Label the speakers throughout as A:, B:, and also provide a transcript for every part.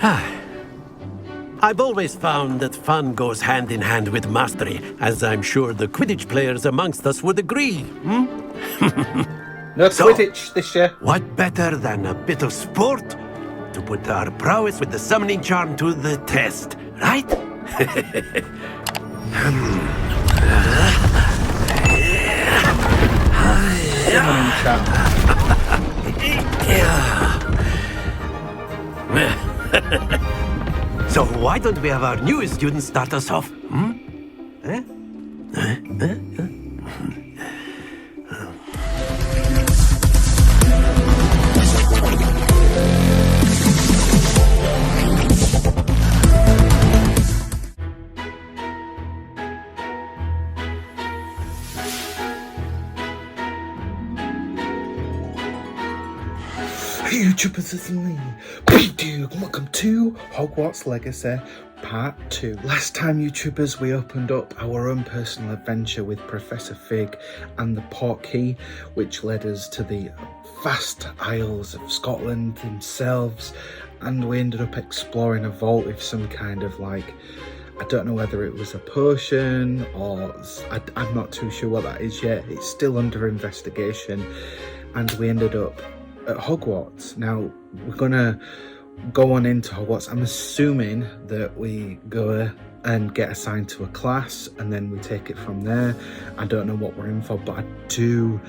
A: I've always found that fun goes hand in hand with mastery, as I'm sure the Quidditch players amongst us would agree.
B: No Quidditch this year.
A: What better than a bit of sport to put our prowess with the summoning charm to the test, right?
B: Summoning charm.
A: So why don't we have our newest student start us off?
B: Hey YouTubers, it's me, BeevDawg, and welcome to Hogwarts Legacy Part 2. Last time, YouTubers, we opened up our own personal adventure with Professor Fig and the Portkey, which led us to the vast Isles of Scotland themselves, and we ended up exploring a vault with some kind of I don't know whether it was a potion or I'm not too sure what that is yet. It's still under investigation, and we ended up at Hogwarts. Now we're gonna go on into Hogwarts. I'm assuming that we go and get assigned to a class and then we take it from there. I don't know what we're in for, but I do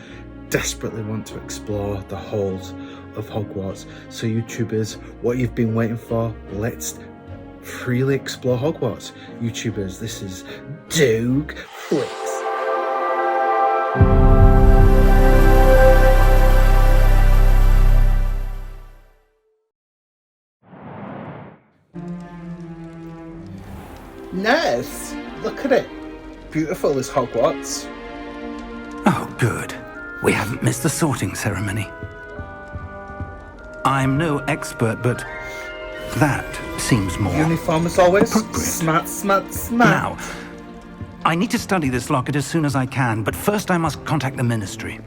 B: desperately want to explore the halls of Hogwarts. So YouTubers, what you've been waiting for, let's freely explore Hogwarts. YouTubers, this is Dawg Flix. Nice! Look at it. Beautiful is Hogwarts.
C: Oh, good. We haven't missed the sorting ceremony. I'm no expert, but that seems more
B: Uniform as always.
C: appropriate.
B: Smart.
C: Now, I need to study this locket as soon as I can, but first I must contact the Ministry.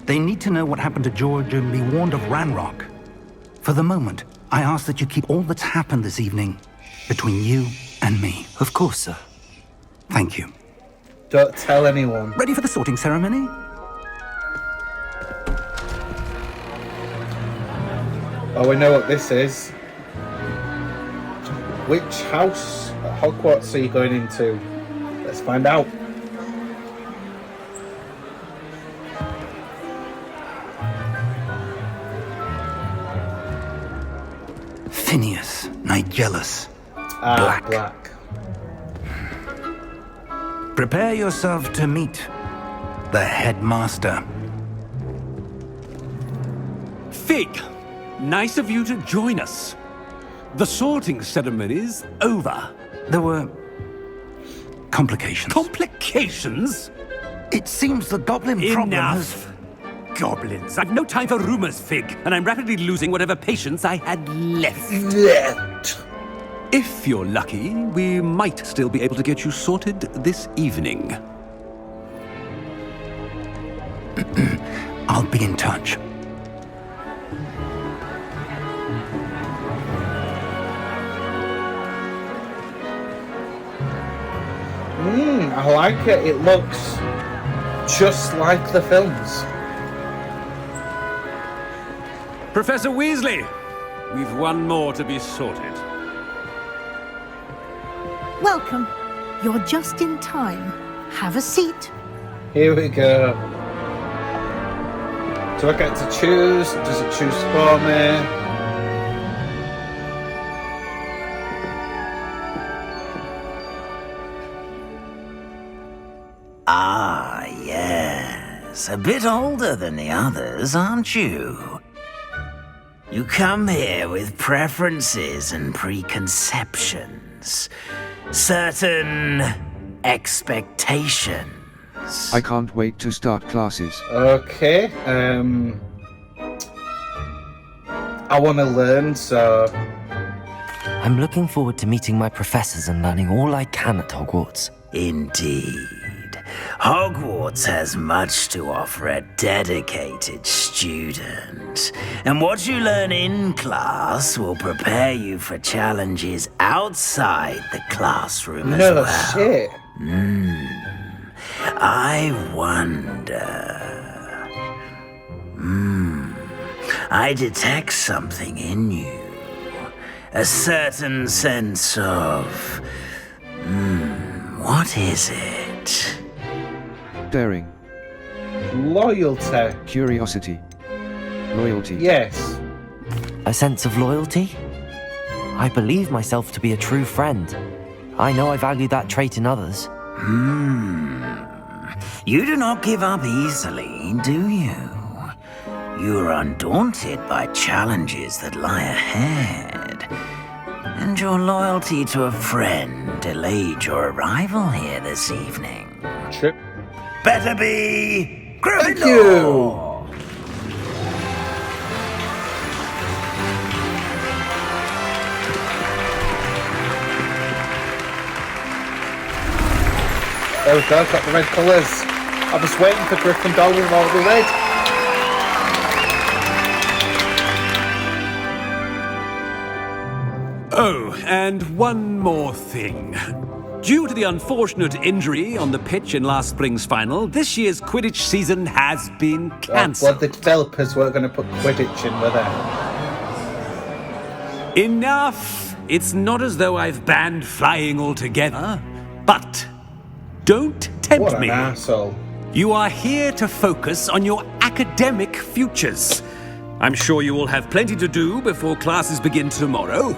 C: They need to know what happened to George and be warned of Ranrock. For the moment, I ask that you keep all that's happened this evening between you and me.
D: Of course, sir.
C: Thank you.
B: Don't tell anyone.
C: Ready for the sorting ceremony?
B: Oh, we know what this is. Which house at Hogwarts are you going into? Let's find out.
C: Phineas, Nigellus.
B: Black.
C: Prepare yourself to meet the headmaster.
D: Fig, nice of you to join us. The sorting ceremony's over.
C: There were complications.
D: Complications?
C: It seems the goblin problem has...
D: Enough! Goblins. I've no time for rumors, Fig, and I'm rapidly losing whatever patience I had left. If you're lucky, we might still be able to get you sorted this evening.
C: I'll be in touch.
B: I like it. It looks just like the films.
D: Professor Weasley, we've one more to be sorted.
E: Welcome. You're just in time. Have a seat.
B: Here we go. Do I get to choose? Does it choose for me?
F: Ah, yes. A bit older than the others, aren't you? You come here with preferences and preconceptions. Certain expectations.
G: I can't wait to start classes.
B: Okay. I want to learn, so...
D: I'm looking forward to meeting my professors and learning all I can at Hogwarts.
F: Indeed. Hogwarts has much to offer a dedicated student, and what you learn in class will prepare you for challenges outside the classroom as
B: No
F: well.
B: shit.
F: I wonder... I detect something in you. A certain sense of... what is it?
G: Daring.
B: Loyalty.
G: Curiosity. Loyalty.
B: Yes.
H: A sense of loyalty? I believe myself to be a true friend. I know I value that trait in others.
F: You do not give up easily, do you? You are undaunted by challenges that lie ahead. And your loyalty to a friend delayed your arrival here this evening.
B: Trip.
F: Better be Gryffindor!
B: Thank you! There we go, got the red colours. I was waiting for Gryffindor with all the red.
D: Oh, and one more thing. Due to the unfortunate injury on the pitch in last spring's final, this year's Quidditch season has been
B: Well,
D: cancelled.
B: the developers weren't going to put Quidditch in, were they?
D: Enough! It's not as though I've banned flying altogether, but don't tempt
B: What an
D: me.
B: arsehole.
D: You are here to focus on your academic futures. I'm sure you will have plenty to do before classes begin tomorrow.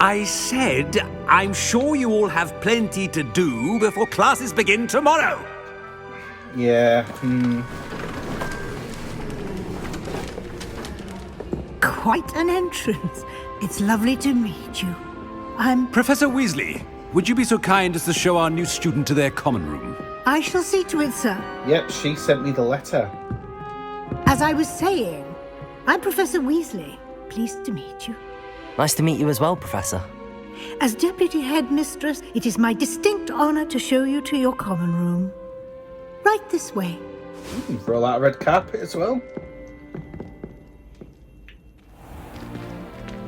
D: I said, I'm sure you all have plenty to do before classes begin tomorrow.
B: Yeah,
E: Quite an entrance. It's lovely to meet you.
D: Professor Weasley, would you be so kind as to show our new student to their common room?
E: I shall see to it, sir.
B: Yep, she sent me the letter.
E: As I was saying, I'm Professor Weasley. Pleased to meet you.
H: Nice to meet you as well, Professor.
E: As Deputy Headmistress, it is my distinct honor to show you to your common room. Right this way.
B: Roll out a red carpet as well.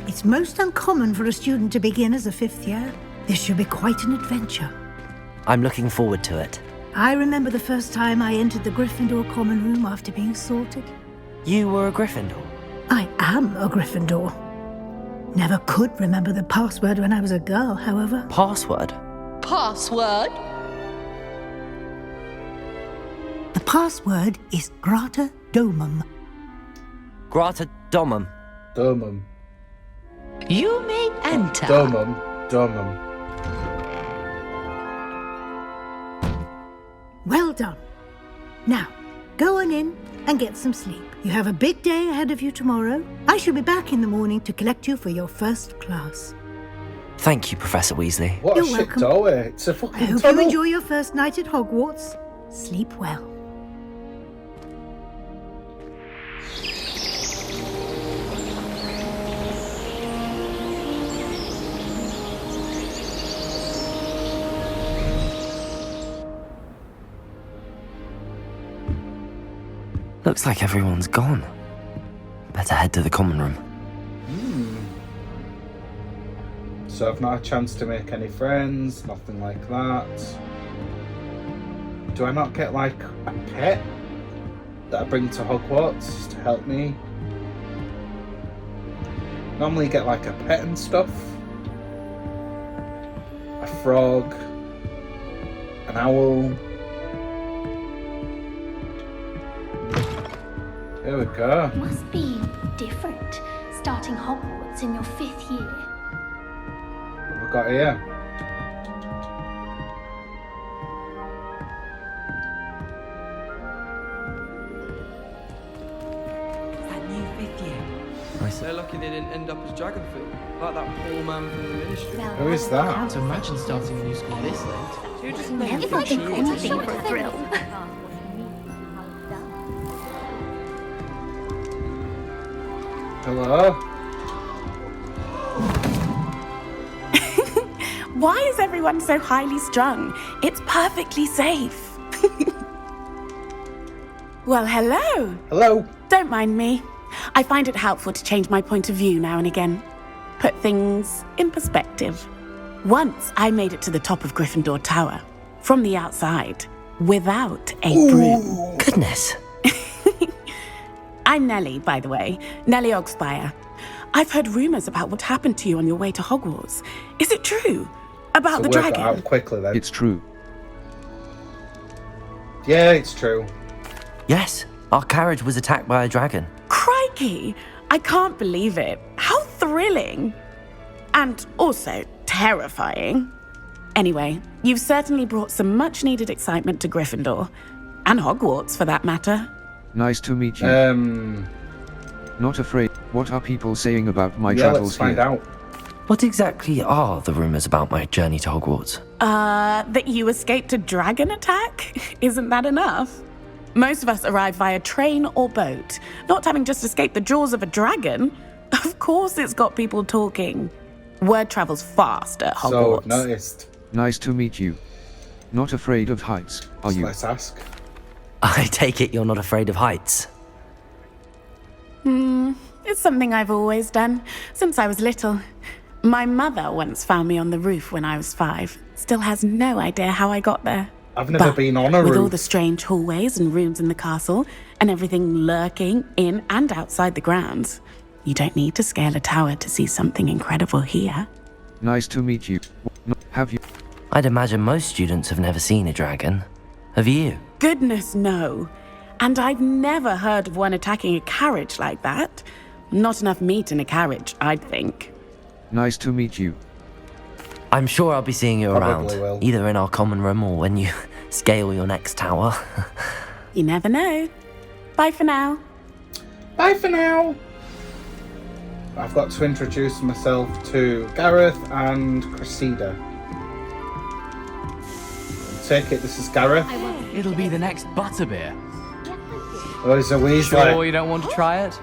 E: It's most uncommon for a student to begin as a fifth year. This should be quite an adventure.
H: I'm looking forward to it.
E: I remember the first time I entered the Gryffindor common room after being sorted.
H: You were a Gryffindor?
E: I am a Gryffindor. Never could remember the password when I was a girl, however.
H: Password?
I: Password?
E: The password is Grata Domum.
H: Grata Domum.
B: Domum.
I: You may enter.
B: Domum. Domum.
E: Well done. Now, go on in and get some sleep. You have a big day ahead of you tomorrow. I shall be back in the morning to collect you for your first class.
H: Thank you, Professor Weasley.
B: What
E: You're
B: a shit
E: welcome.
B: doorway. It's a
E: I
B: fucking
E: hope
B: tunnel.
E: you enjoy your first night at Hogwarts. Sleep well.
H: Looks like everyone's gone. Better head to the common room.
B: So I've not had a chance to make any friends, nothing like that. Do I not get like a pet that I bring to Hogwarts to help me? Normally you get like a pet and stuff. A frog. An owl. There we go.
J: Must be different, starting Hogwarts in your 5th year.
B: What have we got here?
K: That new 5th year. They're lucky they didn't end up as Dragonfield, like that poor man from the ministry.
B: Who is that?
K: Can't imagine starting a new school this late. Who just
J: Never think anything for a thrill.
B: Hello?
L: Why is everyone so highly strung? It's perfectly safe. Well, hello.
B: Hello.
L: Don't mind me. I find it helpful to change my point of view now and again. Put things in perspective. Once I made it to the top of Gryffindor Tower, from the outside, without a broom.
H: Goodness.
L: I'm Nellie, by the way. Nellie Ogspire. I've heard rumors about what happened to you on your way to Hogwarts. Is it true? About the dragon?
B: Out quickly then.
G: It's true.
B: Yeah, it's true.
H: Yes, our carriage was attacked by a dragon.
L: Crikey! I can't believe it. How thrilling! And also terrifying. Anyway, you've certainly brought some much-needed excitement to Gryffindor. And Hogwarts, for that matter.
G: Nice to meet you. Not afraid. What are people saying about my travels
B: let's find
G: here?
B: out.
H: What exactly are the rumors about my journey to Hogwarts?
L: That you escaped a dragon attack? Isn't that enough? Most of us arrive via train or boat, not having just escaped the jaws of a dragon. Of course it's got people talking. Word travels fast at Hogwarts.
B: So, noticed.
G: Nice to meet you. Not afraid of heights, are you?
B: Let's ask.
H: I take it you're not afraid of heights.
L: It's something I've always done, since I was little. My mother once found me on the roof when I was 5. Still has no idea how I got there.
B: I've never been on a
L: with
B: roof.
L: all the strange hallways and rooms in the castle, and everything lurking in and outside the grounds, you don't need to scale a tower to see something incredible here.
G: Nice to meet you. Have you?
H: I'd imagine most students have never seen a dragon. Have you?
L: Goodness, no. And I've never heard of one attacking a carriage like that. Not enough meat in a carriage, I'd think.
G: Nice to meet you.
H: I'm sure I'll be seeing you
B: Probably
H: around,
B: will.
H: either in our common room or when you scale your next tower.
L: You never know. Bye for now.
B: Bye for now. I've got to introduce myself to Gareth and Cressida. Take it, this is Gareth.
M: It'll be the next butterbeer.
B: Oh, it's a Weasley.
M: Sure you don't want to try it?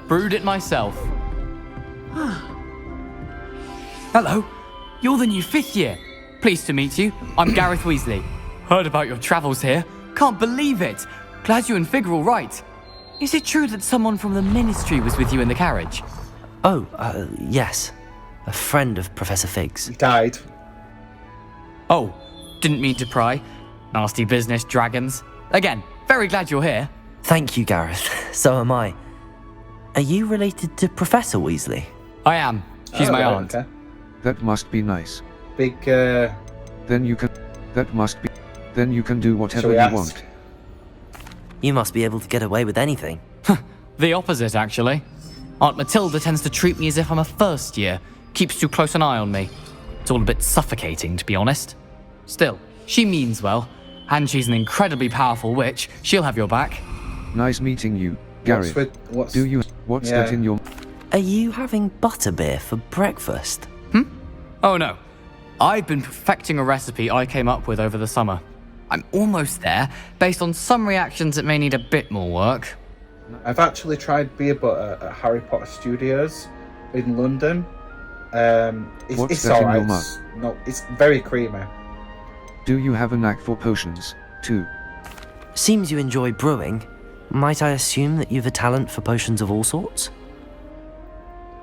M: Brewed it myself. Hello, you're the new 5th year. Pleased to meet you. I'm Gareth Weasley. Heard about your travels here. Can't believe it. Glad you and Fig are all right. Is it true that someone from the Ministry was with you in the carriage?
H: Oh, yes. A friend of Professor Fig's.
B: He died.
M: Oh, didn't mean to pry. Nasty business, dragons. Again, very glad you're here.
H: Thank you, Gareth. So am I. Are you related to Professor Weasley?
M: I am. She's my
B: right,
M: aunt.
B: okay.
G: That must be nice.
B: Big,
G: Then you can. That must be. Then you can do whatever
B: we
G: you
B: ask?
G: want.
H: You must be able to get away with anything.
M: The opposite, actually. Aunt Matilda tends to treat me as if I'm a first year. Keeps too close an eye on me. It's all a bit suffocating, to be honest. Still, she means well. And she's an incredibly powerful witch. She'll have your back.
G: Nice meeting you, Gareth.
B: What's
G: Do you? What's that in your?
H: Are you having butterbeer for breakfast?
M: Oh no. I've been perfecting a recipe I came up with over the summer. I'm almost there. Based on some reactions, it may need a bit more work.
B: I've actually tried beer butter at Harry Potter Studios in London.
G: What's
B: it's
G: that in
B: alright.
G: your mug?
B: No, it's very creamy.
G: Do you have a knack for potions, too?
H: Seems you enjoy brewing. Might I assume that you've a talent for potions of all sorts?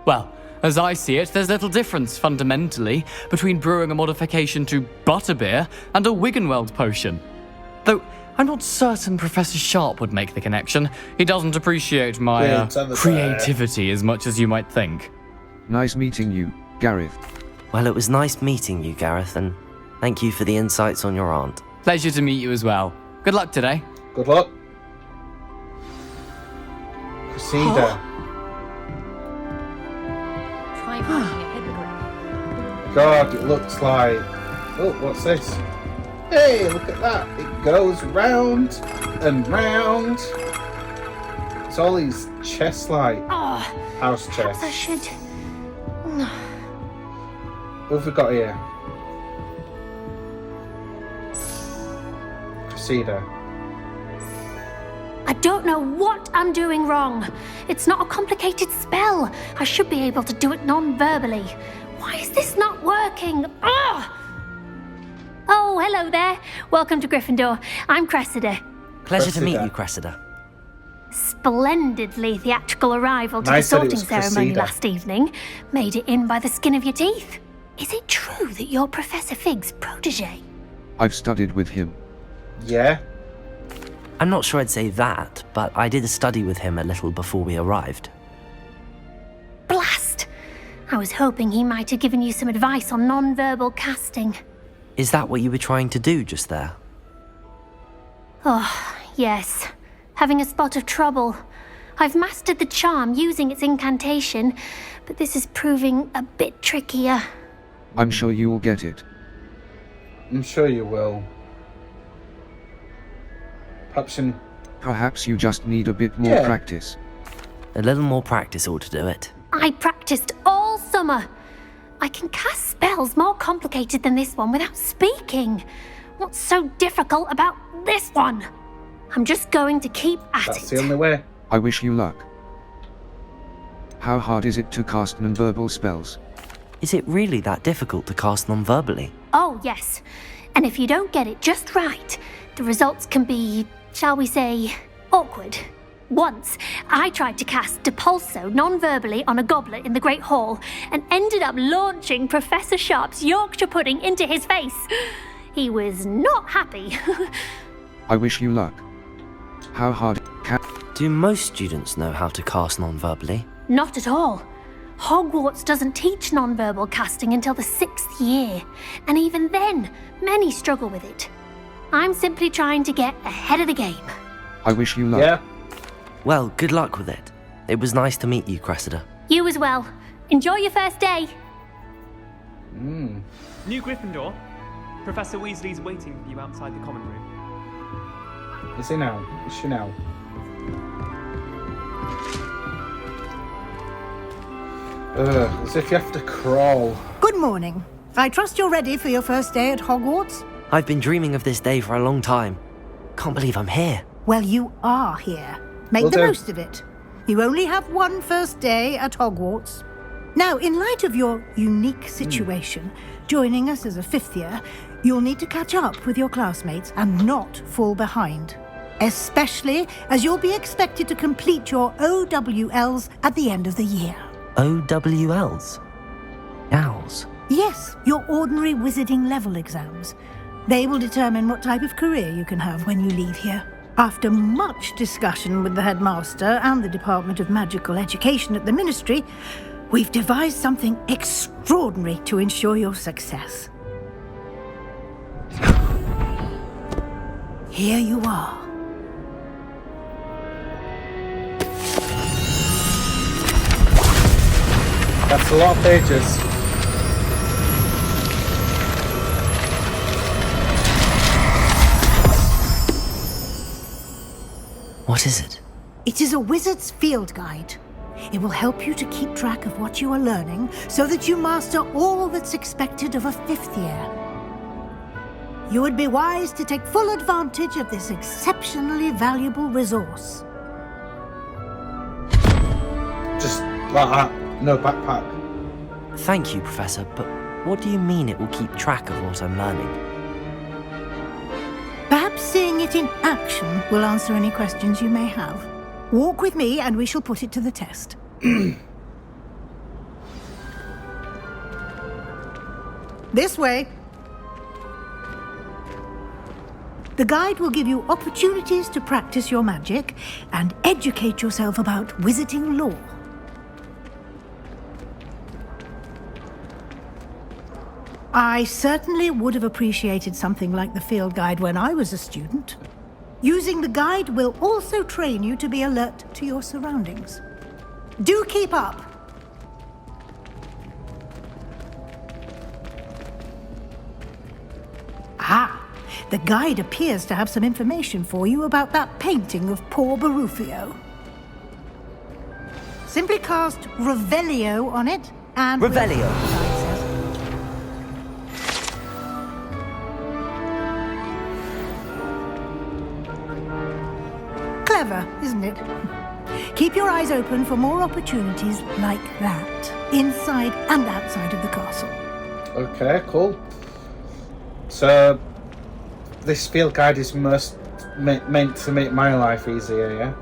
M: Well, as I see it, there's little difference, fundamentally, between brewing a modification to butterbeer and a Wiggenweld potion. Though, I'm not certain Professor Sharp would make the connection. He doesn't appreciate my creativity as much as you might think.
G: Nice meeting you, Gareth.
H: Well, it was nice meeting you, Gareth, and thank you for the insights on your aunt.
M: Pleasure to meet you as well. Good luck today.
B: Good luck. Cressida.
I: Try finding a hippogriff.
B: God, it looks like... Oh, what's this? Hey, look at that. It goes round and round. It's all these chests like house chests.
J: I should.
B: What have we got here? Cressida.
J: I don't know what I'm doing wrong. It's not a complicated spell. I should be able to do it non-verbally. Why is this not working? Ugh! Oh, hello there. Welcome to Gryffindor. I'm Cressida.
H: Pleasure to meet you, Cressida.
J: Splendidly theatrical arrival to
B: Nice
J: the
B: that it
J: sorting
B: was
J: ceremony
B: Cressida.
J: last evening. Made it in by the skin of your teeth. Is it true that you're Professor Fig's protege?
G: I've studied with him.
B: Yeah.
H: I'm not sure I'd say that, but I did a study with him a little before we arrived.
J: Blast! I was hoping he might have given you some advice on non-verbal casting.
H: Is that what you were trying to do just there?
J: Oh, yes. Having a spot of trouble. I've mastered the charm using its incantation, but this is proving a bit trickier.
G: I'm sure you will get it.
B: I'm sure you will.
G: Perhaps you just need a bit more practice.
H: A little more practice ought to do it.
J: I practiced all summer. I can cast spells more complicated than this one without speaking. What's so difficult about this one? I'm just going to keep at
B: That's
J: it.
B: the only way.
G: I wish you luck. How hard is it to cast non-verbal spells?
H: Is it really that difficult to cast non-verbally?
J: Oh, yes. And if you don't get it just right, the results can be, shall we say, awkward. Once, I tried to cast Depulso non-verbally on a goblet in the Great Hall and ended up launching Professor Sharp's Yorkshire pudding into his face. He was not happy.
G: I wish you luck. How hard can...
H: Do most students know how to cast non-verbally?
J: Not at all. Hogwarts doesn't teach non-verbal casting until the 6th year, and even then, many struggle with it. I'm simply trying to get ahead of the game.
G: I wish you luck.
B: Yeah.
H: Well, good luck with it. It was nice to meet you, Cressida.
J: You as well. Enjoy your first day.
N: New Gryffindor. Professor Weasley's waiting for you outside the common room.
B: Is he now? Is she now? As if you have to crawl.
E: Good morning. I trust you're ready for your first day at Hogwarts?
H: I've been dreaming of this day for a long time. Can't believe I'm here.
E: Well, you are here. Make
B: Well
E: the
B: done.
E: most of it. You only have one first day at Hogwarts. Now, in light of your unique situation, joining us as a 5th year, you'll need to catch up with your classmates and not fall behind. Especially as you'll be expected to complete your OWLs at the end of the year.
H: OWLs? Owls?
E: Yes, your ordinary wizarding level exams. They will determine what type of career you can have when you leave here. After much discussion with the headmaster and the Department of Magical Education at the Ministry, we've devised something extraordinary to ensure your success. Here you are.
B: That's a lot of pages.
H: What is it?
E: It is a wizard's field guide. It will help you to keep track of what you are learning so that you master all that's expected of a 5th year. You would be wise to take full advantage of this exceptionally valuable resource.
B: Just like that. No backpack.
H: Thank you, Professor, but what do you mean it will keep track of what I'm learning?
E: Perhaps seeing it in action will answer any questions you may have. Walk with me and we shall put it to the test. This way. The guide will give you opportunities to practice your magic and educate yourself about wizarding lore. I certainly would have appreciated something like the field guide when I was a student. Using the guide will also train you to be alert to your surroundings. Do keep up. Ah, the guide appears to have some information for you about that painting of poor Barufio. Simply cast Revelio on it and...
H: Revelio.
E: Clever, isn't it? Keep your eyes open for more opportunities like that. inside and outside of the castle.
B: Okay, cool. So, this field guide is meant to make my life easier, yeah?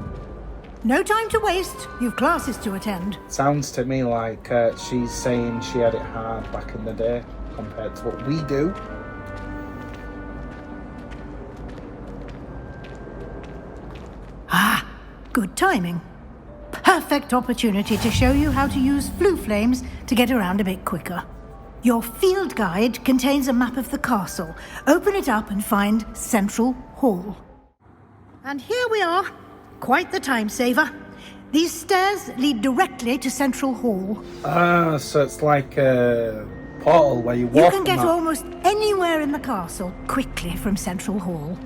E: No time to waste. You've classes to attend.
B: Sounds to me like she's saying she had it hard back in the day compared to what we do.
E: Ah, good timing. Perfect opportunity to show you how to use flue flames to get around a bit quicker. Your field guide contains a map of the castle. Open it up and find Central Hall. And here we are. Quite the time saver. These stairs lead directly to Central Hall.
B: Ah, so it's like a portal where you walk.
E: You can get almost anywhere in the castle quickly from Central Hall.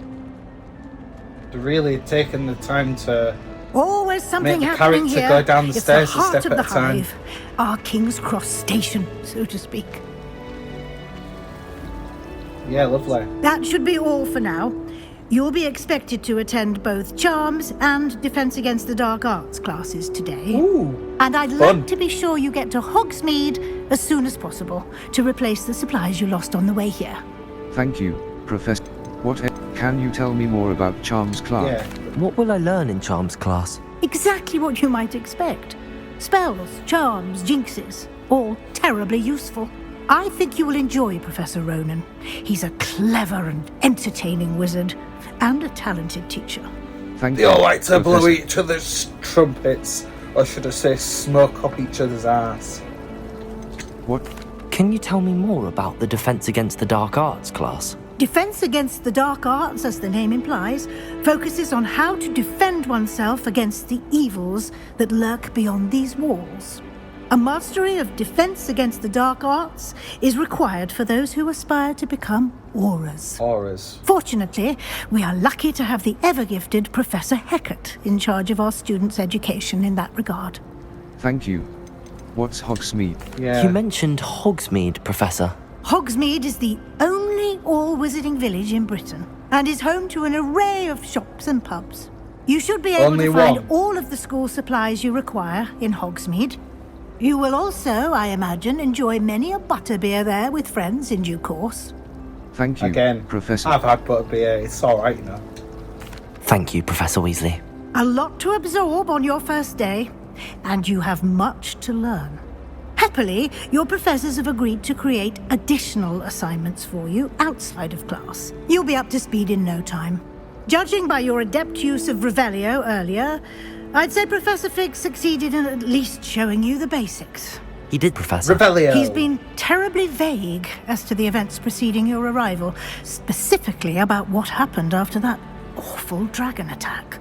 B: Really taking the time to
E: always something
B: make the
E: happening
B: character
E: here.
B: go down the
E: It's
B: stairs
E: the
B: a
E: heart
B: step
E: of
B: at
E: the
B: a time.
E: hive, our King's Cross station, so to speak.
B: Yeah, lovely.
E: That should be all for now. You'll be expected to attend both Charms and Defense Against the Dark Arts classes today.
B: Ooh,
E: and I'd
B: fun.
E: like to be sure you get to Hogsmeade as soon as possible to replace the supplies you lost on the way here.
G: Thank you, Professor. Can you tell me more about Charms class?
B: Yeah.
H: What will I learn in Charms class?
E: Exactly what you might expect. Spells, charms, jinxes, all terribly useful. I think you will enjoy Professor Ronen. He's a clever and entertaining wizard, and a talented teacher.
G: Thank
B: They
G: you.
B: all like to blow
G: Professor.
B: each other's trumpets, or should I say smoke up each other's ass.
G: What?
H: Can you tell me more about the Defense Against the Dark Arts class?
E: Defense Against the Dark Arts, as the name implies, focuses on how to defend oneself against the evils that lurk beyond these walls. A mastery of Defense Against the Dark Arts is required for those who aspire to become Auras.
B: Auras.
E: Fortunately, we are lucky to have the ever-gifted Professor Hecat in charge of our students' education in that regard.
G: Thank you. What's Hogsmeade?
B: Yeah.
H: You mentioned Hogsmeade, Professor.
E: Hogsmeade is the only all-wizarding village in Britain and is home to an array of shops and pubs. You should be able
B: Only
E: to find
B: one.
E: all of the school supplies you require in Hogsmeade. You will also, I imagine, enjoy many a butterbeer there with friends in due course.
G: Thank you,
B: Again,
G: Professor.
B: I've had butterbeer. It's all right, you know.
H: Thank you, Professor Weasley.
E: A lot to absorb on your first day, and you have much to learn. Happily, your professors have agreed to create additional assignments for you outside of class. You'll be up to speed in no time. Judging by your adept use of Revelio earlier, I'd say Professor Fig succeeded in at least showing you the basics.
H: He did, Professor.
B: Revelio.
E: He's been terribly vague as to the events preceding your arrival, specifically about what happened after that awful dragon attack.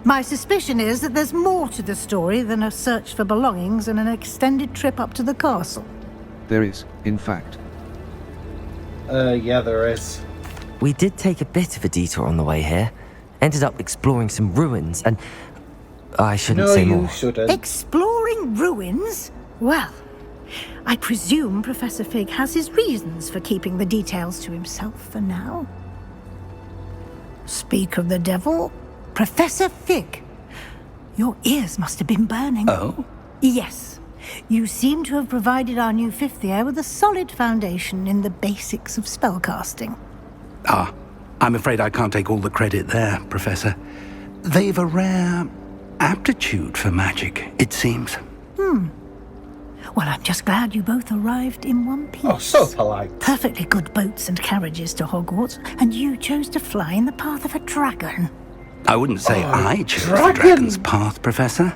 E: My suspicion is that there's more to the story than a search for belongings and an extended trip up to the castle.
G: There is, in fact.
B: Yeah, there is.
H: We did take a bit of a detour on the way here. Ended up exploring some ruins, and I shouldn't say more.
B: No, you shouldn't.
E: Exploring ruins? Well, I presume Professor Fig has his reasons for keeping the details to himself for now. Speak of the devil, Professor Fig. Your ears must have been burning.
C: Oh?
E: Yes. You seem to have provided our new fifth year with a solid foundation in the basics of spellcasting.
C: Ah, I'm afraid I can't take all the credit there, Professor. They've a rare aptitude for magic, it seems.
E: Well, I'm just glad you both arrived in one piece.
B: Oh, so polite.
E: Perfectly good boats and carriages to Hogwarts, and you chose to fly in the path of a dragon.
C: I wouldn't say I chose the dragon's path, Professor.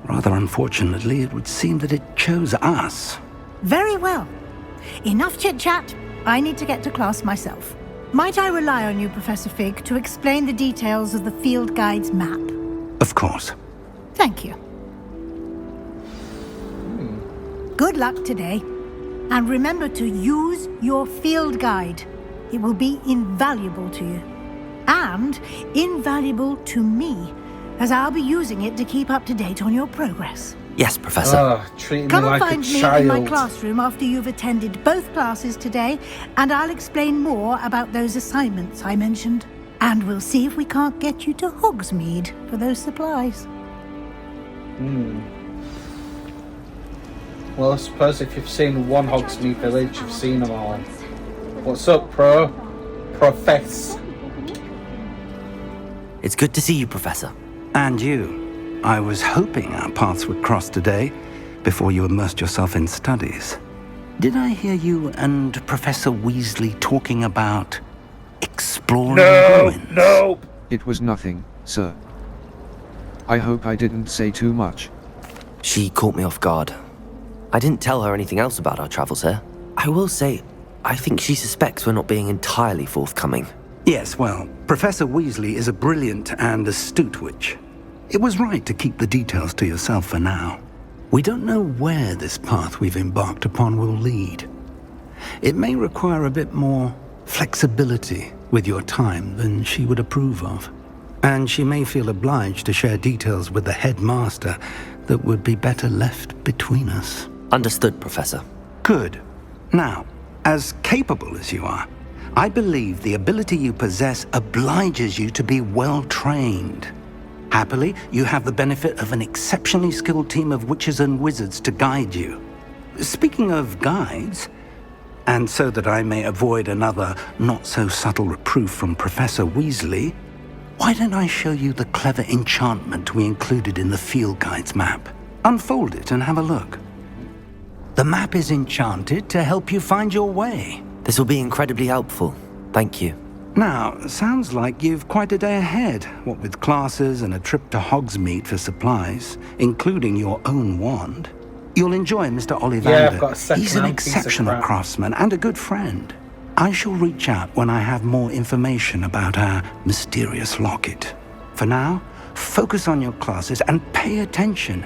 C: Rather unfortunately, it would seem that it chose us.
E: Very well. Enough chit-chat. I need to get to class myself. Might I rely on you, Professor Fig, to explain the details of the field guide's map?
C: Of course.
E: Thank you. Good luck today. And remember to use your field guide. It will be invaluable to you. And invaluable to me, as I'll be using it to keep up to date on your progress.
H: Yes, Professor.
B: Oh, treating
E: Come
B: me
E: and
B: like
E: find
B: a
E: me
B: child.
E: in my classroom after you've attended both classes today, and I'll explain more about those assignments I mentioned. And we'll see if we can't get you to Hogsmeade for those supplies.
B: Well, I suppose if you've seen one Hogsmeade village, you've seen them all. What's up, Professor?
H: It's good to see you, Professor.
C: And you. I was hoping our paths would cross today, before you immersed yourself in studies. Did I hear you and Professor Weasley talking about exploring ruins?
B: No!
G: It was nothing, sir. I hope I didn't say too much.
H: She caught me off guard. I didn't tell her anything else about our travels here. I will say, I think she suspects we're not being entirely forthcoming.
C: Yes, well, Professor Weasley is a brilliant and astute witch. It was right to keep the details to yourself for now. We don't know where this path we've embarked upon will lead. It may require a bit more flexibility with your time than she would approve of. And she may feel obliged to share details with the headmaster that would be better left between us.
H: Understood, Professor.
C: Good. Now, as capable as you are, I believe the ability you possess obliges you to be well trained. Happily, you have the benefit of an exceptionally skilled team of witches and wizards to guide you. Speaking of guides, and so that I may avoid another not-so-subtle reproof from Professor Weasley, why don't I show you the clever enchantment we included in the field guide's map? Unfold it and have a look. The map is enchanted to help you find your way.
H: This will be incredibly helpful. Thank you.
C: Now, sounds like you've quite a day ahead, what with classes and a trip to Hogsmeade for supplies, including your own wand. You'll enjoy Mr. Ollivander.
B: Yeah, I've got a
C: He's an
B: second-hand piece of
C: exceptional
B: crap.
C: craftsman and a good friend. I shall reach out when I have more information about our mysterious locket. For now, focus on your classes and pay attention.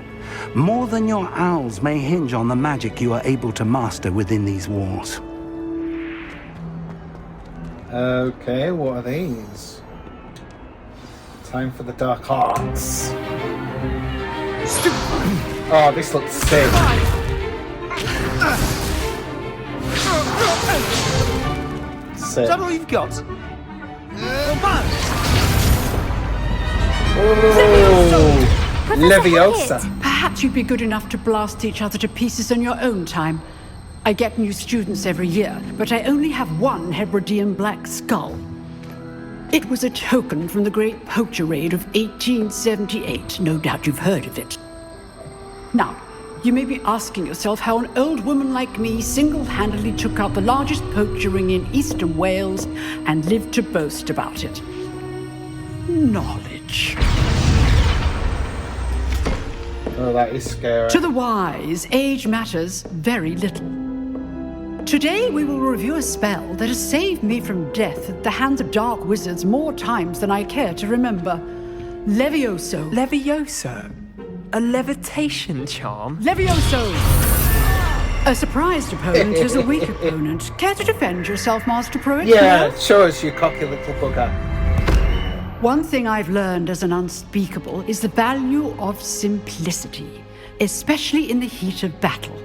C: More than your owls may hinge on the magic you are able to master within these walls.
B: Okay, what are these? Time for the dark arts. Oh, this looks sick. Sick.
O: Is that all you've got?
B: Oh, Leviosa.
P: Perhaps you'd be good enough to blast each other to pieces on your own time. I get new students every year, but I only have one Hebridean black skull. It was a token from the Great Poacher Raid of 1878. No doubt you've heard of it. Now, you may be asking yourself how an old woman like me single-handedly took out the largest poacher ring in eastern Wales and lived to boast about it. Knowledge.
B: Oh, that is scary.
P: To the wise, age matters very little. Today we will review a spell that has saved me from death at the hands of dark wizards more times than I care to remember. Levioso.
N: Levioso? A levitation charm?
P: Levioso! A surprised opponent is a weak opponent. Care to defend yourself, Master Pruitt?
B: Yeah, show us, you cocky little bugger.
P: One thing I've learned as an unspeakable is the value of simplicity, especially in the heat of battle.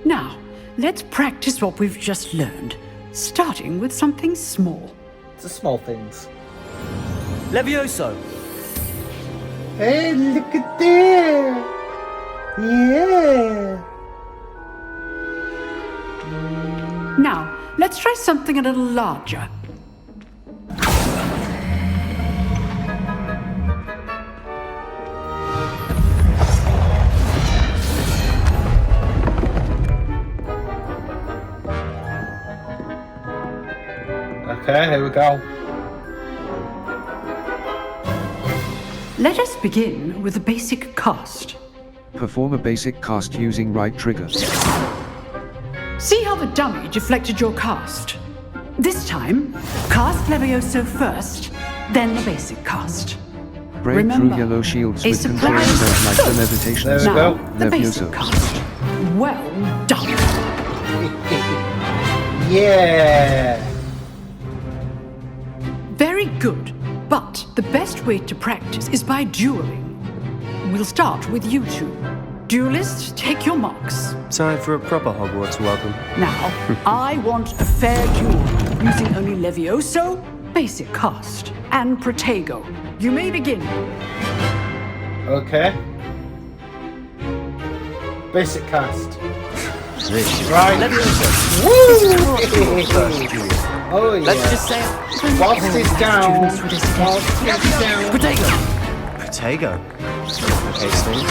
P: Now, let's practice what we've just learned, starting with something small.
B: It's the small things.
O: Levioso.
B: Hey, look at there! Yeah!
P: Now, let's try something a little larger.
B: Okay, here we go.
P: Let us begin with a basic cast.
G: Perform a basic cast using right trigger.
P: See how the dummy deflected your cast? This time, cast Levioso first, then the basic cast.
G: Break
P: Remember,
G: through yellow shields
P: a
G: with control
P: surprise
G: spells like the levitation
B: There we
G: spell.
B: go.
P: The basic
G: Levioso.
P: cast. Well done.
B: Yeah!
P: Very good, but the best way to practice is by dueling. We'll start with you two. Duelists, take your marks.
O: Time for a proper Hogwarts welcome.
P: Now, I want a fair duel, using only Levioso, basic cast, and Protego. You may begin.
B: Okay. Basic cast. Right. Woo! Oh yeah.
O: Let's just say
B: whilst he's down.
O: Protego. Okay, Steve.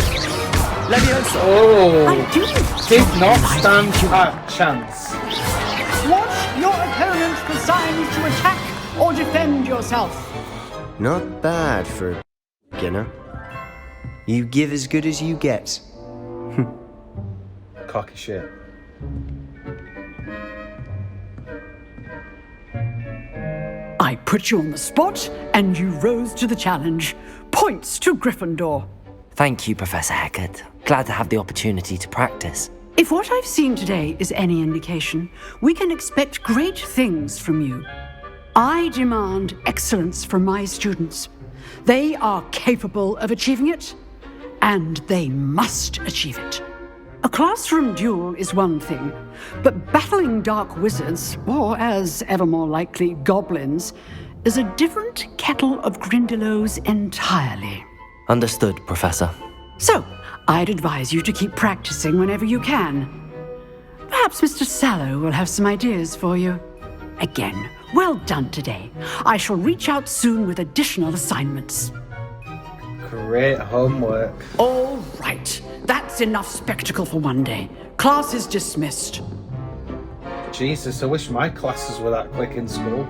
O: Leviosa.
B: Oh, did not stand a chance.
P: Watch your opponent decide to attack or defend yourself.
O: Not bad for a beginner. You give as good as you get.
B: Cocky shit.
P: I put you on the spot, and you rose to the challenge. Points to Gryffindor.
H: Thank you, Professor Hecat. Glad to have the opportunity to practice.
P: If what I've seen today is any indication, we can expect great things from you. I demand excellence from my students. They are capable of achieving it, and they must achieve it. A classroom duel is one thing, but battling dark wizards, or as ever more likely, goblins, is a different kettle of Grindylows entirely.
H: Understood, Professor.
P: So, I'd advise you to keep practicing whenever you can. Perhaps Mr. Sallow will have some ideas for you. Again, well done today. I shall reach out soon with additional assignments.
B: Great homework.
P: All right. That's enough spectacle for one day. Class is dismissed.
B: Jesus, I wish my classes were that quick in school.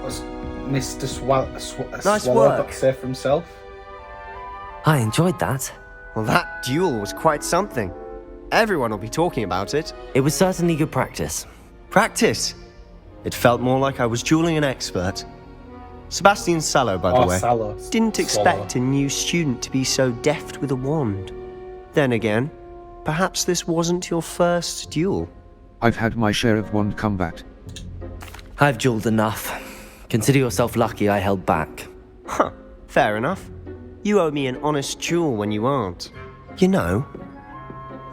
B: Was Mr.
O: Nice
B: Swallow
O: work.
B: got to say for himself?
H: I enjoyed that.
O: Well, that duel was quite something. Everyone will be talking about it.
H: It was certainly good practice.
O: Practice? It felt more like I was dueling an expert. Sebastian Sallow, by the way.
B: Sallow.
O: Didn't expect a new student to be so deft with a wand. Then again, perhaps this wasn't your first duel.
G: I've had my share of wand combat.
H: I've dueled enough. Consider yourself lucky I held back.
O: Huh, fair enough. You owe me an honest duel when you aren't. You know,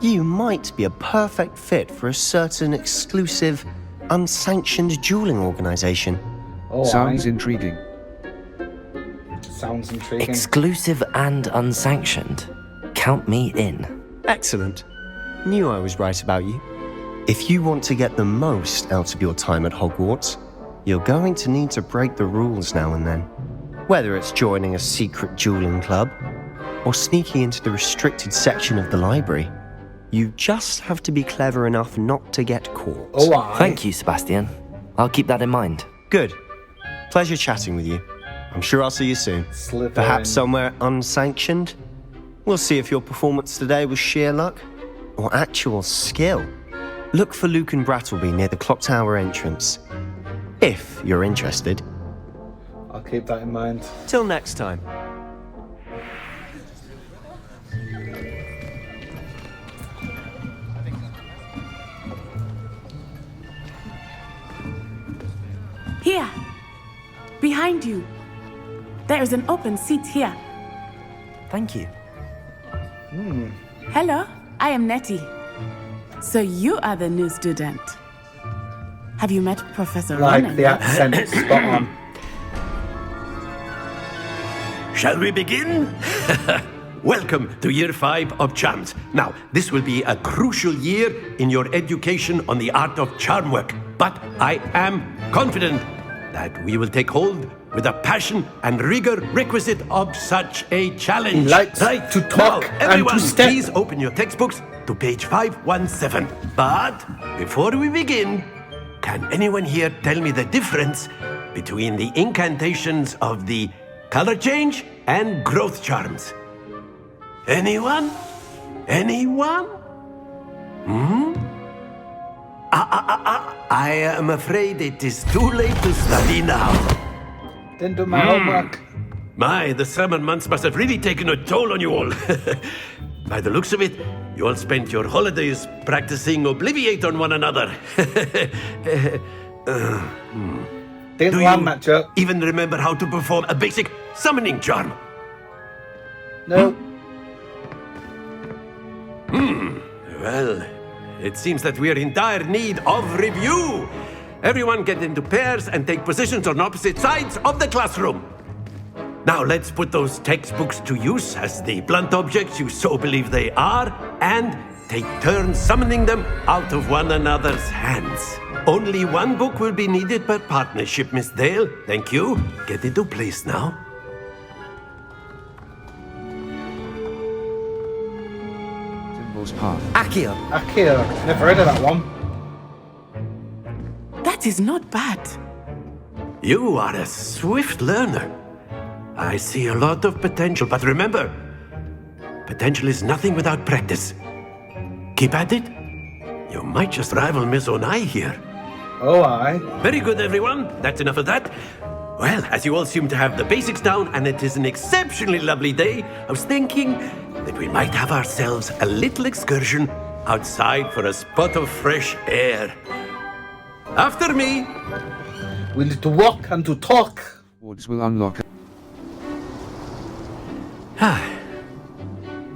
O: you might be a perfect fit for a certain exclusive, unsanctioned dueling organization.
B: Oh,
G: Sounds intriguing.
B: Sounds intriguing.
H: Exclusive and unsanctioned. Count me in.
O: Excellent. Knew I was right about you. If you want to get the most out of your time at Hogwarts, you're going to need to break the rules now and then. Whether it's joining a secret dueling club, or sneaking into the restricted section of the library, you just have to be clever enough not to get caught.
B: Oh,
H: Thank you, Sebastian. I'll keep that in mind.
O: Good. Pleasure chatting with you. I'm sure I'll see you soon.
B: Slytherin.
O: Perhaps somewhere unsanctioned? We'll see if your performance today was sheer luck or actual skill. Look for Luke and Brattleby near the clock tower entrance. If you're interested.
B: I'll keep that in mind.
O: Till next time.
L: Here, behind you. There is an open seat here.
H: Thank you.
L: Hello, I am Nettie. So you are the new student. Have you met Professor
B: Like
L: Ronen?
B: the accent, spot on.
A: Shall we begin? Welcome to Year 5 of Charms. Now, this will be a crucial year in your education on the art of charm work. But I am confident that we will take hold with the passion and rigor requisite of such a challenge.
B: He likes to talk
A: now,
B: and
A: everyone,
B: to step.
A: please open your textbooks to page 517. But before we begin, can anyone here tell me the difference between the incantations of the color change and growth charms? Anyone? Anyone? I am afraid it is too late to study now.
B: Didn't do my homework.
A: My, the summer months must have really taken a toll on you all. By the looks of it, you all spent your holidays practicing Obliviate on one another.
B: Didn't
A: Do
B: land
A: you
B: that joke.
A: even remember how to perform a basic summoning charm?
B: No.
A: Well, it seems that we are in dire need of review. Everyone get into pairs and take positions on opposite sides of the classroom. Now let's put those textbooks to use as the blunt objects you so believe they are, and take turns summoning them out of one another's hands. Only one book will be needed per partnership, Miss Dale. Thank you. Get into place now.
G: Symbols path.
H: Accio.
B: Accio. Never heard of that one.
L: That is not bad.
A: You are a swift learner. I see a lot of potential, but remember, potential is nothing without practice. Keep at it. You might just rival Miss Onai here.
B: Oh, aye.
A: Very good, everyone. That's enough of that. Well, as you all seem to have the basics down, and it is an exceptionally lovely day, I was thinking that we might have ourselves a little excursion outside for a spot of fresh air. After me.
B: We need to walk and to talk.
G: Wards will unlock.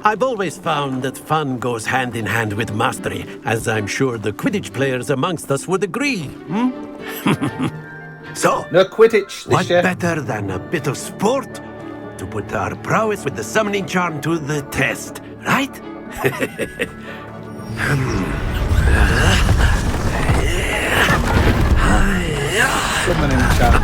A: I've always found that fun goes hand in hand with mastery, as I'm sure the Quidditch players amongst us would agree. So,
B: no Quidditch this
A: what
B: year.
A: better than a bit of sport to put our prowess with the summoning charm to the test, right?
B: Summoning charm.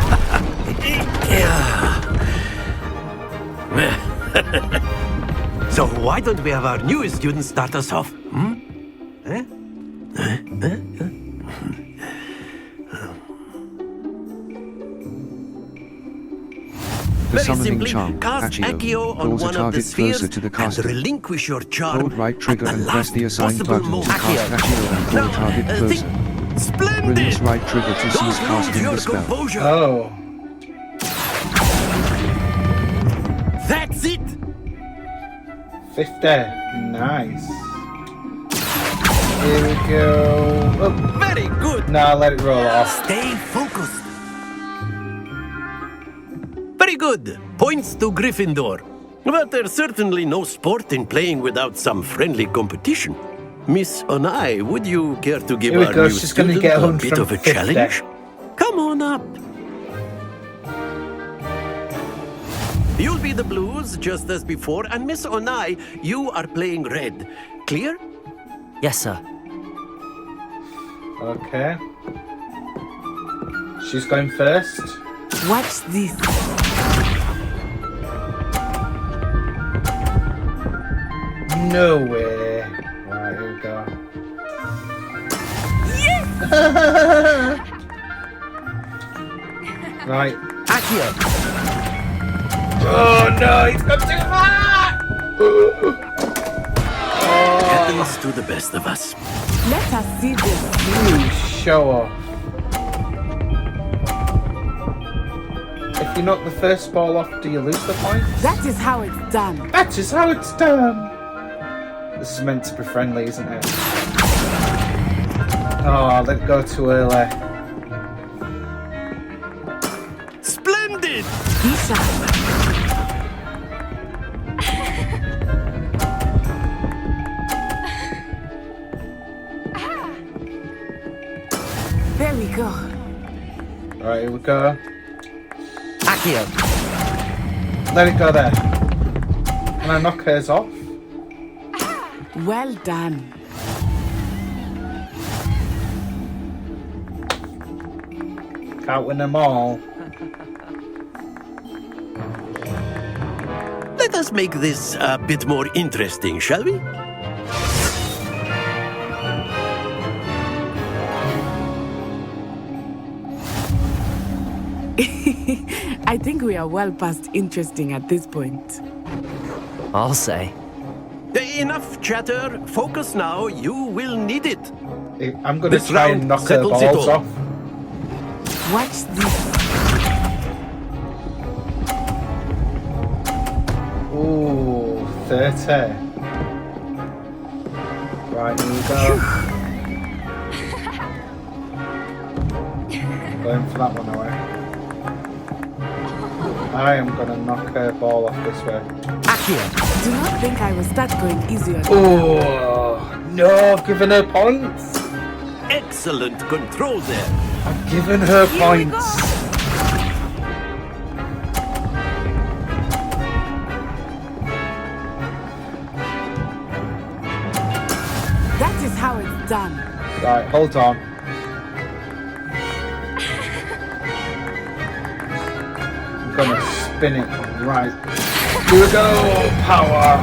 A: So why don't we have our newest student start us off?
G: The
A: Very
G: summoning
A: simply,
G: charm,
A: cast Accio on
G: draws a
A: one of the
G: target
A: spheres
G: closer to the
A: and
G: caster.
A: relinquish your charm
G: Hold right trigger
A: at the
G: and press
A: last
G: the assigned
A: possible
G: button to
A: moment.
G: cast Accio and draw target closer.
A: Splendid!
G: Release right trigger to cease
A: Don't lose
G: casting
A: your
G: the spell.
A: composure.
B: Oh.
A: That's it!
B: 50. Nice. Here we go. Oh.
A: Very good.
B: Now let it roll off.
A: Stay focused. Very good. Points to Gryffindor. But there's certainly no sport in playing without some friendly competition. Miss Onai, would you care to give
B: Here we
A: our
B: go.
A: new
B: She's going to
A: student
B: get
A: a
B: 100
A: bit of a
B: 50.
A: challenge? Come on up. You'll be the blues, just as before, and Miss Onai, you are playing red. Clear?
H: Yes, sir.
B: Okay. She's going first.
L: Watch this.
B: No way. Right, here we go.
L: Yes!
B: Right.
H: Accio.
B: Oh no, he's got too far!
A: Happens to the best of us.
L: Let us see this.
B: You show off. If you knock the first ball off, do you lose the point?
L: That is how it's done.
B: That is how it's done. This is meant to be friendly, isn't it? Oh, let it go too early.
A: Splendid!
L: Isha. There we go.
B: Right, here we go.
H: Accio.
B: Let it go there. Can I knock hers off?
L: Well done.
B: Can't win them all.
A: Let us make this a bit more interesting, shall we?
L: I think we are well past interesting at this point.
H: I'll say.
A: Enough chatter. Focus now. You will need it.
B: I'm going to
A: This
B: try
A: round
B: and knock her
A: settles it
B: balls
A: all.
B: off.
L: Watch this.
B: Ooh, 30. Right, here we go. Going for that one away. I am going to knock her ball off this way.
H: Accio.
L: Do not think I will start going easy on you.
B: Oh, no, I've given her points.
A: Excellent control there.
B: I've given her points.
L: That is how it's done.
B: Right, hold on. I'm gonna spin it right. Here we go! Power!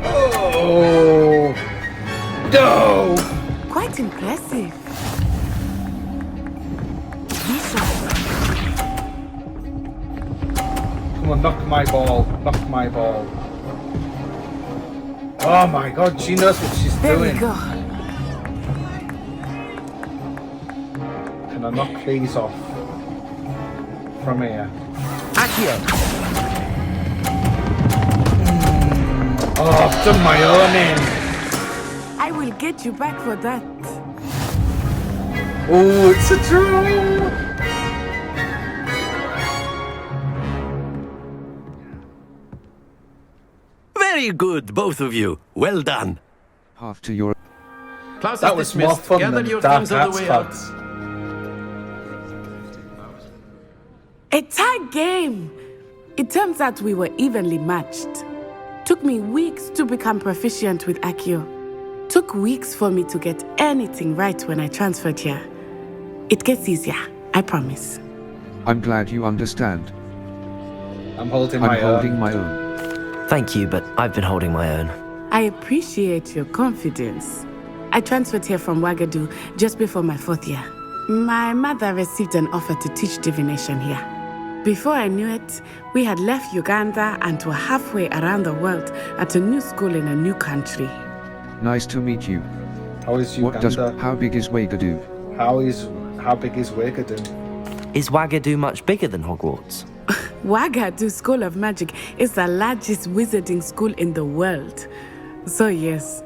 B: Oh! No!
L: Quite impressive.
B: Come on, knock my ball. Knock my ball. Oh my god, she knows what she's
L: There
B: doing.
L: we go.
B: Can I knock these off? From here.
H: Accio!
B: Oh, I've done my own in.
L: I will get you back for that.
B: Oh, it's a draw!
A: Very good, both of you. Well done.
G: Half to your...
A: Class
B: That
A: is
B: was more
A: dismissed.
B: fun
A: Gather
B: than
A: your
B: Dark
A: things on the
B: Arts
A: way out.
B: class.
L: A tie game! It turns out we were evenly matched. Took me weeks to become proficient with Accio. Took weeks for me to get anything right when I transferred here. It gets easier, I promise.
G: I'm glad you understand.
B: I'm holding my own.
H: Thank you, but I've been holding my own.
L: I appreciate your confidence. I transferred here from Wagadu just before my 4th year. My mother received an offer to teach divination here. Before I knew it, we had left Uganda and were halfway around the world at a new school in a new country.
G: Nice to meet you.
B: How is Uganda?
G: How big is Wagadu?
B: How big is Wagadu?
H: Is Wagadu much bigger than Hogwarts?
L: Wagadu School of Magic is the largest wizarding school in the world. So yes,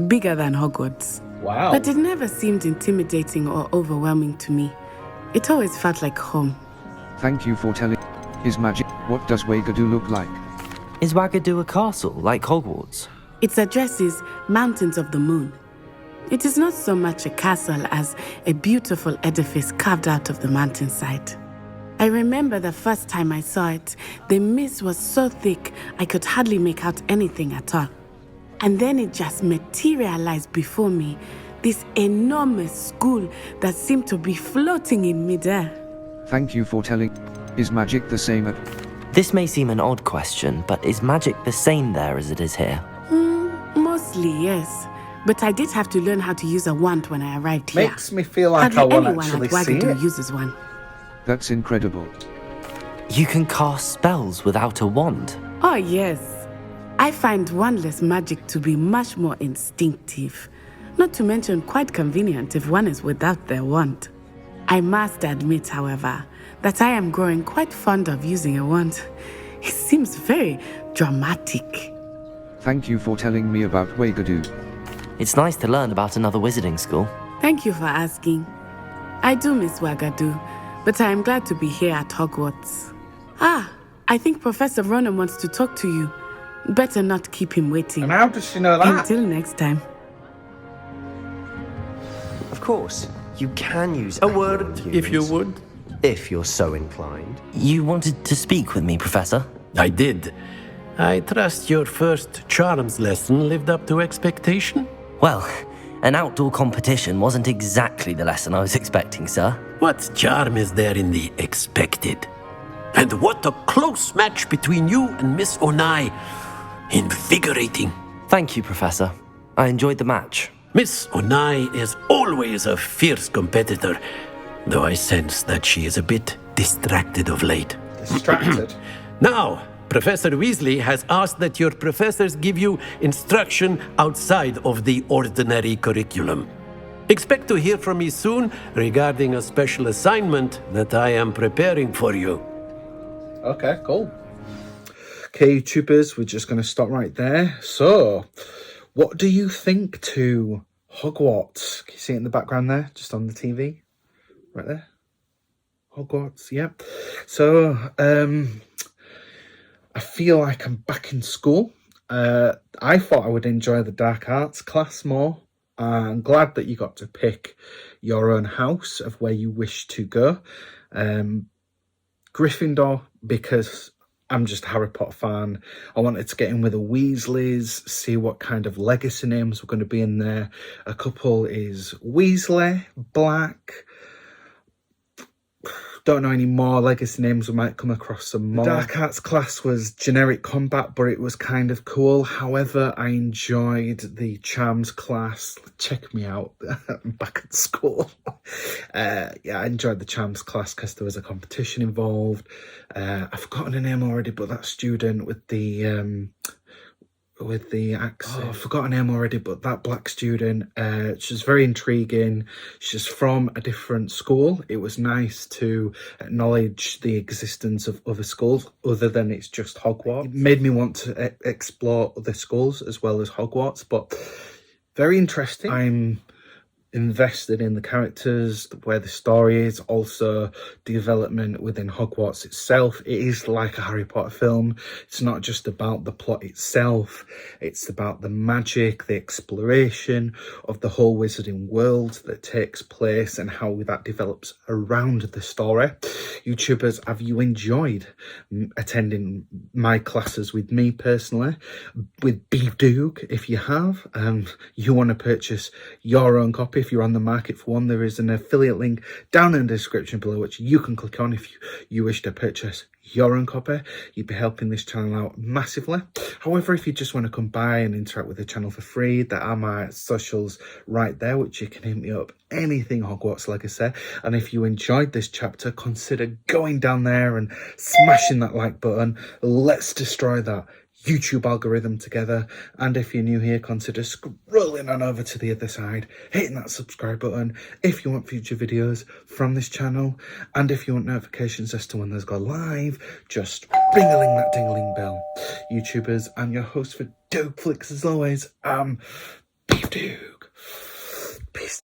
L: bigger than Hogwarts.
B: Wow.
L: But it never seemed intimidating or overwhelming to me. It always felt like home.
G: Thank you for telling. Is magic. What does Wagadu look like?
H: Is Wagadu a castle, like Hogwarts?
L: Its address is Mountains of the Moon. It is not so much a castle as a beautiful edifice carved out of the mountainside. I remember the first time I saw it, the mist was so thick I could hardly make out anything at all. And then it just materialized before me, this enormous school that seemed to be floating in midair.
G: Thank you for telling. Is magic the same at...
H: This may seem an odd question, but is magic the same there as it is here?
L: Mostly, yes. But I did have to learn how to use a wand when I arrived here.
B: Makes me feel like
L: Hardly
B: I want to
L: anyone
B: actually
L: at
B: see
L: Wagadu
B: it.
L: uses one.
G: That's incredible.
H: You can cast spells without a wand.
L: Oh, yes. I find wandless magic to be much more instinctive. Not to mention quite convenient if one is without their wand. I must admit, however, that I am growing quite fond of using a wand. It seems very dramatic.
G: Thank you for telling me about Wagadu.
H: It's nice to learn about another wizarding school.
L: Thank you for asking. I do miss Wagadu, but I am glad to be here at Hogwarts. I think Professor Ronen wants to talk to you. Better not keep him waiting.
B: And how does she know that?
L: Until next time.
O: Of course, you can use a
A: word, if you would.
O: If you're so inclined.
H: You wanted to speak with me, Professor?
A: I did. I trust your first charms lesson lived up to expectation?
H: Well, an outdoor competition wasn't exactly the lesson I was expecting, sir.
A: What charm is there in the expected? And what a close match between you and Miss Onai. Invigorating.
H: Thank you, Professor. I enjoyed the match.
A: Miss Onai is always a fierce competitor, though I sense that she is a bit distracted of late.
B: Distracted?
A: Now, Professor Weasley has asked that your professors give you instruction outside of the ordinary curriculum. Expect to hear from me soon regarding a special assignment that I am preparing for you.
B: Okay, cool. Okay, YouTubers, we're just going to stop right there. So, what do you think to Hogwarts? Can you see it in the background there, just on the TV? Right there. Hogwarts, yeah. So, I feel like I'm back in school. I thought I would enjoy the Dark Arts class more. I'm glad that you got to pick your own house of where you wish to go. Gryffindor, because I'm just a Harry Potter fan. I wanted to get in with the Weasleys, see what kind of legacy names were going to be in there. A couple is Weasley, Black. Don't know any more legacy names. We might come across some more. The Dark Arts class was generic combat, but it was kind of cool. However, I enjoyed the Charms class. Check me out. I'm back at school. Yeah, I enjoyed the Charms class because there was a competition involved. I've forgotten her name already, but that student with the Accio. I've forgotten her name already, but that black student, she's very intriguing. She's from a different school. It was nice to acknowledge the existence of other schools other than it's just Hogwarts. It made me want to explore other schools as well as Hogwarts, but very interesting. I'm invested in the characters, where the story is, also development within Hogwarts itself. It is like a Harry Potter film. It's not just about the plot itself, it's about the magic, the exploration of the whole wizarding world that takes place and how that develops around the story. YouTubers, have you enjoyed attending my classes with me personally, with BeevDawg? If you have, you want to purchase your own copy, if you're on the market for one, there is an affiliate link down in the description below which you can click on if you wish to purchase your own copy. You'd be helping this channel out massively. However, if you just want to come by and interact with the channel for free, there are my socials right there, which you can hit me up anything Hogwarts Legacy. And if you enjoyed this chapter, consider going down there and smashing that like button. Let's destroy that YouTube algorithm together. And if you're new here, consider scrolling on over to the other side, hitting that subscribe button if you want future videos from this channel. And if you want notifications as to when those go live, just ring-a-ling that ding-a-ling bell. YouTubers, I'm your host for Dawg Flix as always. BeevDawg. Peace.